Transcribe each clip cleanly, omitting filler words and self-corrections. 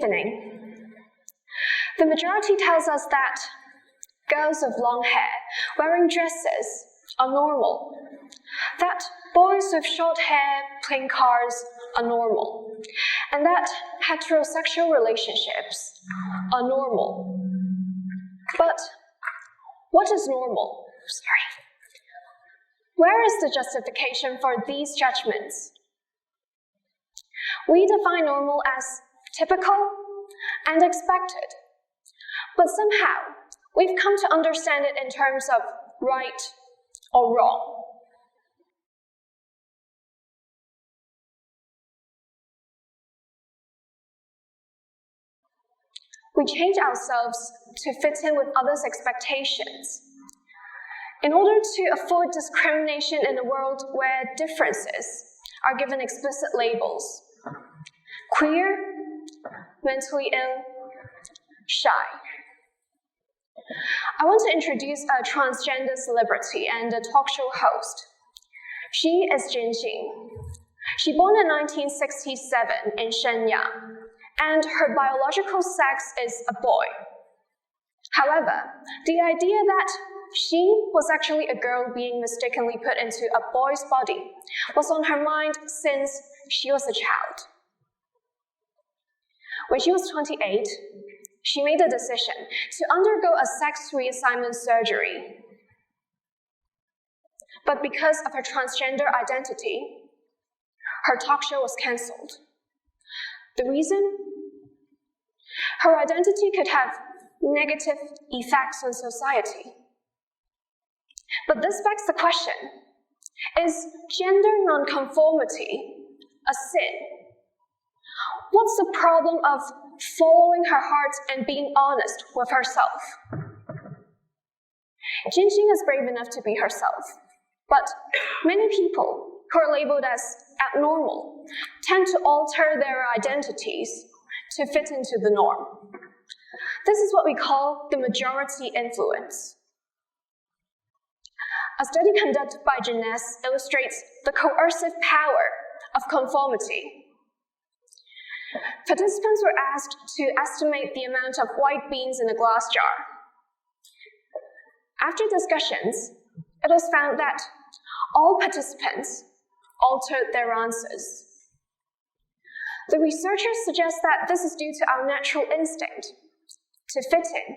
evening. The majority tells us that girls with long hair wearing dresses are normal, that boys with short hair playing cards are normal, and that heterosexual relationships are normal. But what is normal? Where is the justification for these judgments? We define normal as typical and expected, but somehow we've come to understand it in terms of right or wrong. We change ourselves to fit in with others' expectations in order to avoid discrimination in a world where differences are given explicit labels: queer, mentally ill, shy. I want to introduce a transgender celebrity and a talk show host. She is Jinxing. She was born in 1967 in Shenyang, and her biological sex is a boy. However, the idea that she was actually a girl being mistakenly put into a boy's body was on her mind since she was a child. When she was 28, she made the decision to undergo a sex reassignment surgery. But because of her transgender identity, her talk show was cancelled. The reason? Her identity could have negative effects on society. But this begs the question, is gender nonconformity a sin? What's the problem of following her heart and being honest with herself? Jinxing is brave enough to be herself, but many people who are labeled as abnormal tend to alter their identities to fit into the norm. This is what we call the majority influence. A study conducted by Jeunesse illustrates the coercive power of conformity. Participants were asked to estimate the amount of white beans in a glass jar. After discussions, it was found that all participants altered their answers. The researchers suggest that this is due to our natural instinct to fit in,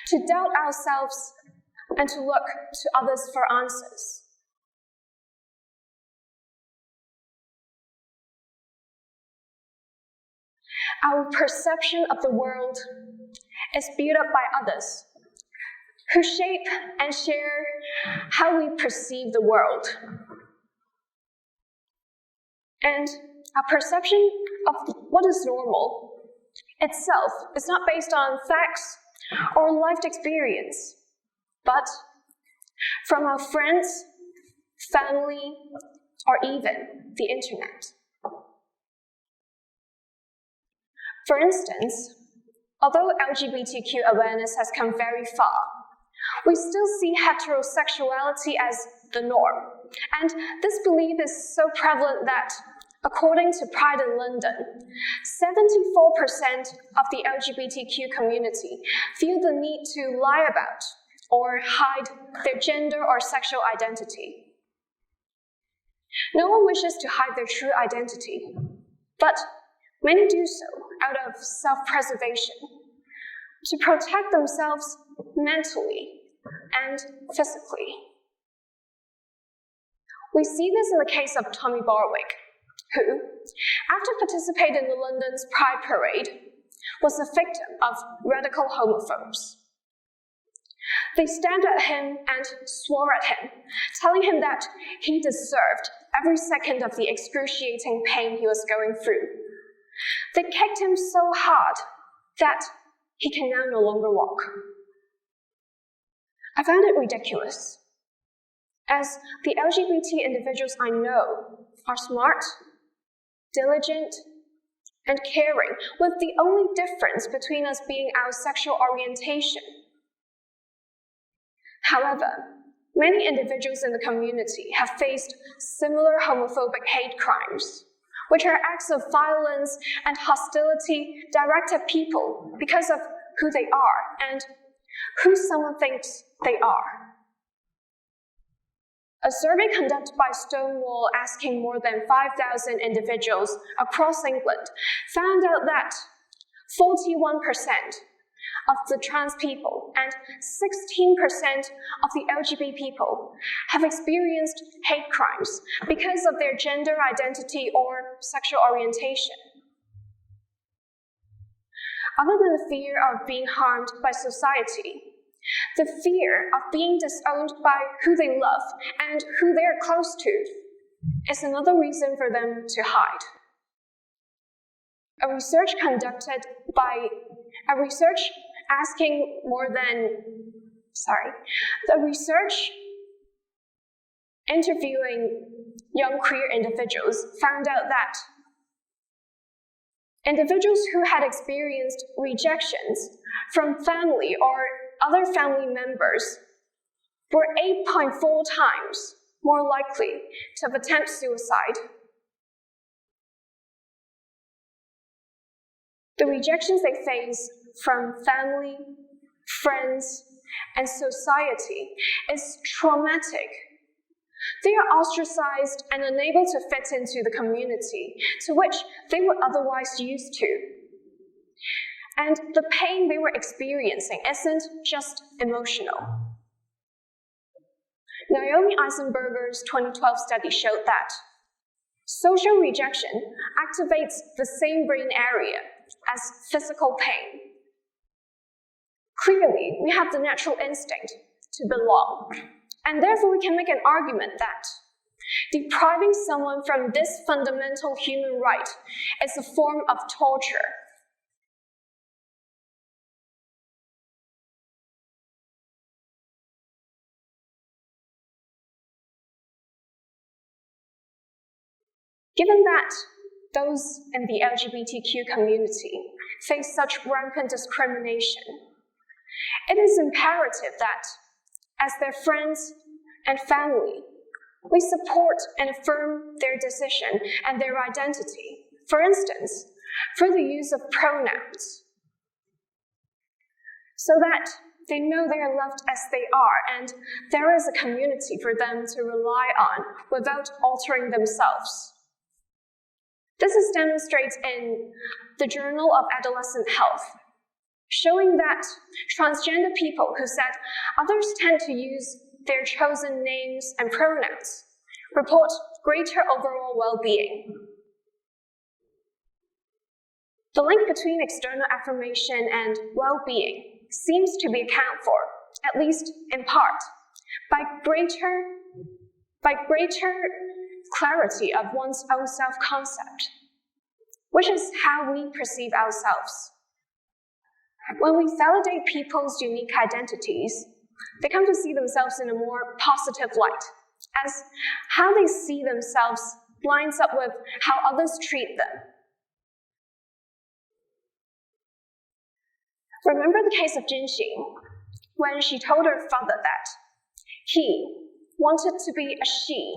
to doubt ourselves, and to look to others for answers. Our perception of the world is built up by others, who shape and share how we perceive the world. And our perception of what is normal itself is not based on facts or lived experience, but from our friends, family, or even the internet. For instance, although LGBTQ awareness has come very far, we still see heterosexuality as the norm, and this belief is so prevalent that, according to Pride in London, 74% of the LGBTQ community feel the need to lie about or hide their gender or sexual identity. No one wishes to hide their true identity, but many do so out of self-preservation, to protect themselves mentally and physically. We see this in the case of Tommy Barwick, who, after participating in the London's Pride Parade, was a victim of radical homophobes. They stared at him and swore at him, telling him that he deserved every second of the excruciating pain he was going through. They kicked him so hard that he can now no longer walk. I found it ridiculous, as the LGBT individuals I know are smart, diligent, and caring, with the only difference between us being our sexual orientation. However, many individuals in the community have faced similar homophobic hate crimes, which are acts of violence and hostility directed at people because of who they are and who someone thinks they are. A survey conducted by Stonewall asking more than 5,000 individuals across England found out that 41% of the trans people and 16% of the LGBT people have experienced hate crimes because of their gender identity or sexual orientation. Other than the fear of being harmed by society, the fear of being disowned by who they love and who they're close to is another reason for them to hide. A research interviewing young queer individuals found out that individuals who had experienced rejections from family or other family members were 8.4 times more likely to have attempted suicide. The rejections they face from family, friends, and society is traumatic. They are ostracized and unable to fit into the community to which they were otherwise used to. And the pain they were experiencing isn't just emotional. Naomi Eisenberger's 2012 study showed that social rejection activates the same brain area as physical pain. Clearly, we have the natural instinct to belong, and therefore we can make an argument that depriving someone from this fundamental human right is a form of torture. Given that those in the LGBTQ community face such rampant discrimination, it is imperative that, as their friends and family, we support and affirm their decision and their identity, for instance, through the use of pronouns, so that they know they are loved as they are and there is a community for them to rely on without altering themselves. This is demonstrated in the Journal of Adolescent Health, showing that transgender people who said others tend to use their chosen names and pronouns report greater overall well-being. The link between external affirmation and well-being seems to be accounted for, at least in part, by greater clarity of one's own self-concept, which is how we perceive ourselves. When we validate people's unique identities, they come to see themselves in a more positive light, as how they see themselves lines up with how others treat them. Remember the case of Jinxing, when she told her father that he wanted to be a she.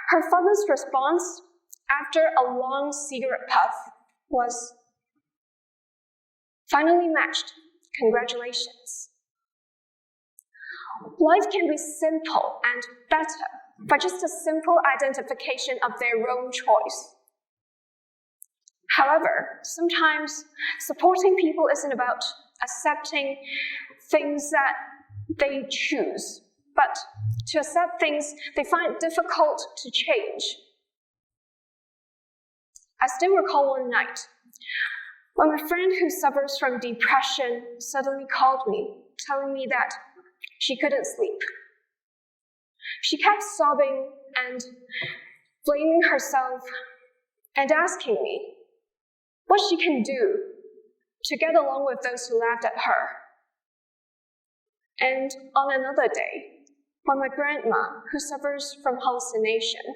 Her father's response, after a long cigarette puff, was, "Finally matched, congratulations." Life can be simple and better by just a simple identification of their own choice. However, sometimes supporting people isn't about accepting things that they choose, but to accept things they find difficult to change. I still recall one night when my friend who suffers from depression suddenly called me, telling me that she couldn't sleep. She kept sobbing and blaming herself and asking me what she can do to get along with those who laughed at her. And on another day, when my grandma, who suffers from hallucination,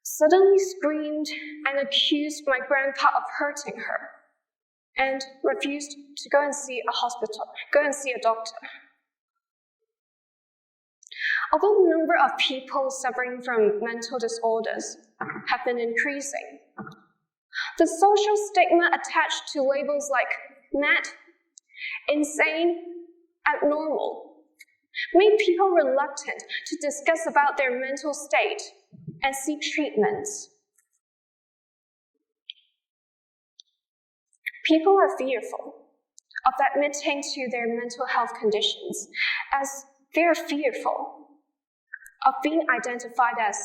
suddenly screamed and accused my grandpa of hurting her and refused to go and see a doctor. Although the number of people suffering from mental disorders have been increasing, the social stigma attached to labels like mad, insane, abnormal made people reluctant to discuss about their mental state and seek treatments. People are fearful of admitting to their mental health conditions, as they are fearful of being identified as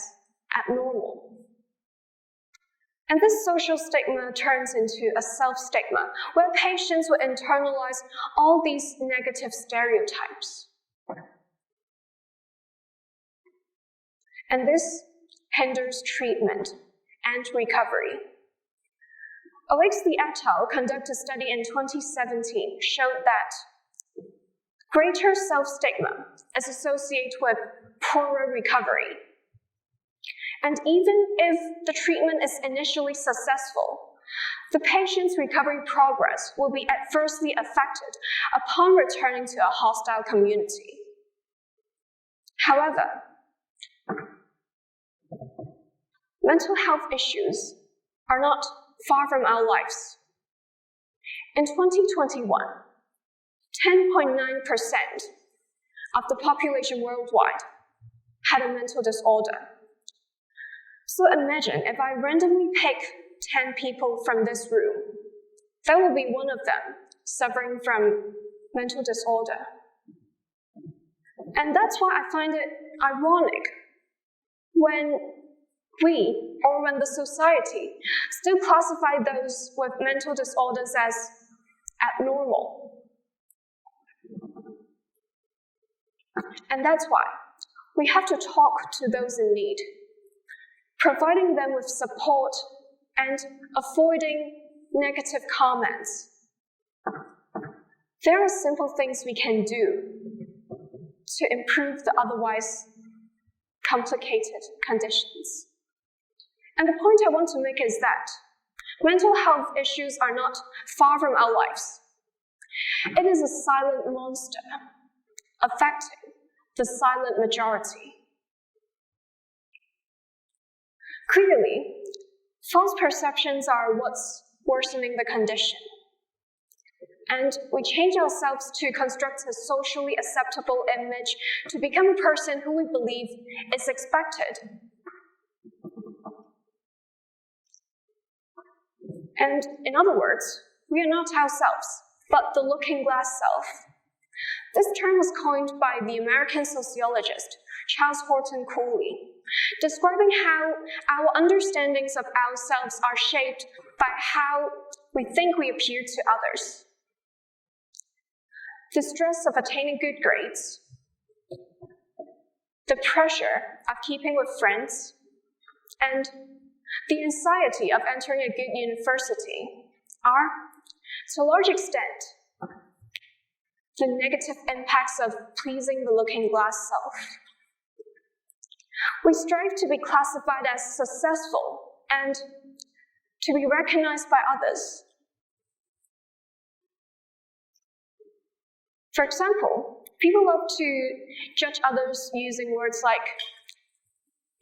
abnormal. And this social stigma turns into a self-stigma, where patients will internalize all these negative stereotypes. And this hinders treatment and recovery. Alexley et al. Conducted a study in 2017 showed that greater self-stigma is associated with poorer recovery. And even if the treatment is initially successful, the patient's recovery progress will be adversely affected upon returning to a hostile community. However, mental health issues are not far from our lives. In 2021, 10.9% of the population worldwide had a mental disorder. So imagine if I randomly pick 10 people from this room, there will be one of them suffering from mental disorder. And that's why I find it ironic when when the society still classify those with mental disorders as abnormal. And that's why we have to talk to those in need, providing them with support and avoiding negative comments. There are simple things we can do to improve the otherwise complicated conditions. And the point I want to make is that mental health issues are not far from our lives. It is a silent monster affecting the silent majority. Clearly, false perceptions are what's worsening the condition. And we change ourselves to construct a socially acceptable image to become a person who we believe is expected. And in other words, we are not ourselves, but the looking glass self. This term was coined by the American sociologist Charles Horton Cooley, describing how our understandings of ourselves are shaped by how we think we appear to others. The stress of attaining good grades, the pressure of keeping with friends, and the anxiety of entering a good university are, to a large extent, the negative impacts of pleasing the looking glass self. We strive to be classified as successful and to be recognized by others. For example, people love to judge others using words like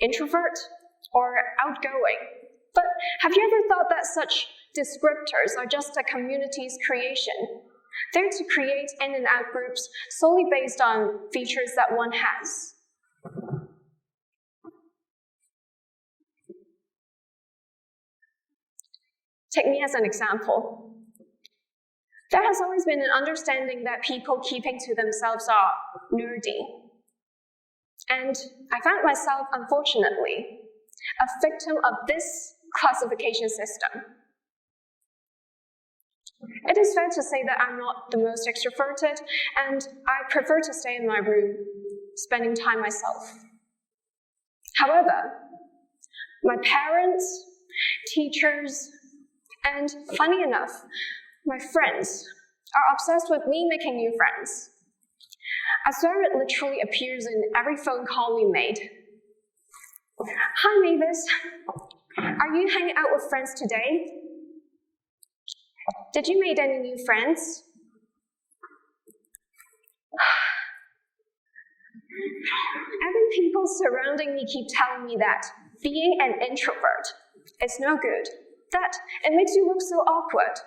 introvert or outgoing. But have you ever thought that such descriptors are just a community's creation? They're to create in and out groups solely based on features that one has. Take me as an example. There has always been an understanding that people keeping to themselves are nerdy. And I found myself, unfortunately, a victim of this classification system. It is fair to say that I'm not the most extroverted, and I prefer to stay in my room, spending time myself. However, my parents, teachers, and funny enough, my friends are obsessed with me making new friends. I swear it literally appears in every phone call we made. Hi, Mavis. Are you hanging out with friends today? Did you make any new friends? Every people surrounding me keep telling me that being an introvert is no good, that it makes you look so awkward.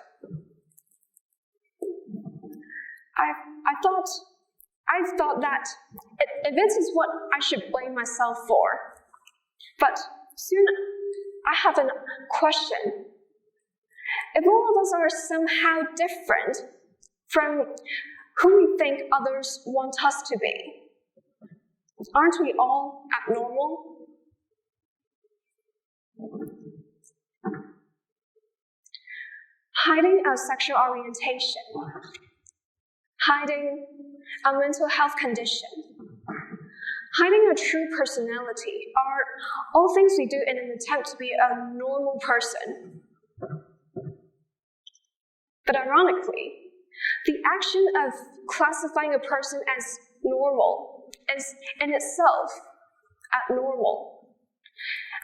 I've thought that if this is what I should blame myself for. But soon I have a question. If all of us are somehow different from who we think others want us to be, aren't we all abnormal? Hiding our sexual orientation, hiding our mental health condition, hiding our true personality are all things we do in an attempt to be a normal person. But ironically, the action of classifying a person as normal is in itself abnormal.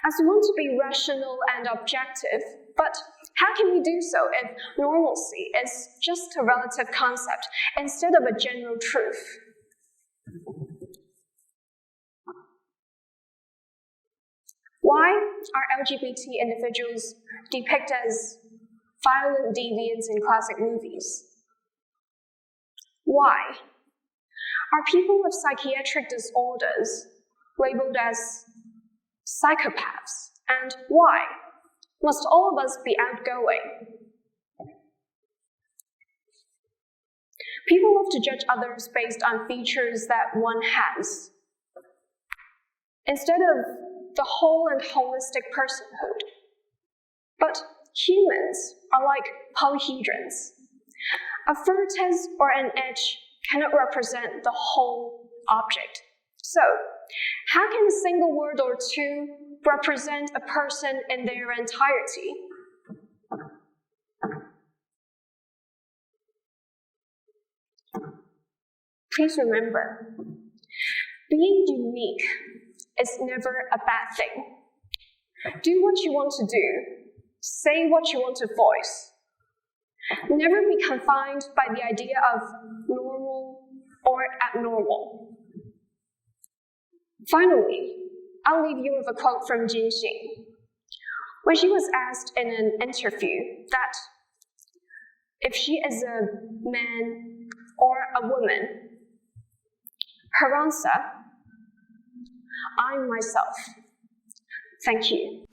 As we want to be rational and objective, but how can we do so if normalcy is just a relative concept instead of a general truth? Why are LGBT individuals depicted as violent deviants in classic movies? Why are people with psychiatric disorders labeled as psychopaths? And why must all of us be outgoing? People love to judge others based on features that one has, instead of the whole and holistic personhood. But humans are like polyhedrons. A vertex or an edge cannot represent the whole object. So, how can a single word or two represent a person in their entirety? Please remember, being unique is never a bad thing. Do what you want to do. Say what you want to voice. Never be confined by the idea of normal or abnormal. Finally, I'll leave you with a quote from Jinxing. When she was asked in an interview that if she is a man or a woman, her answer, I'm myself. Thank you.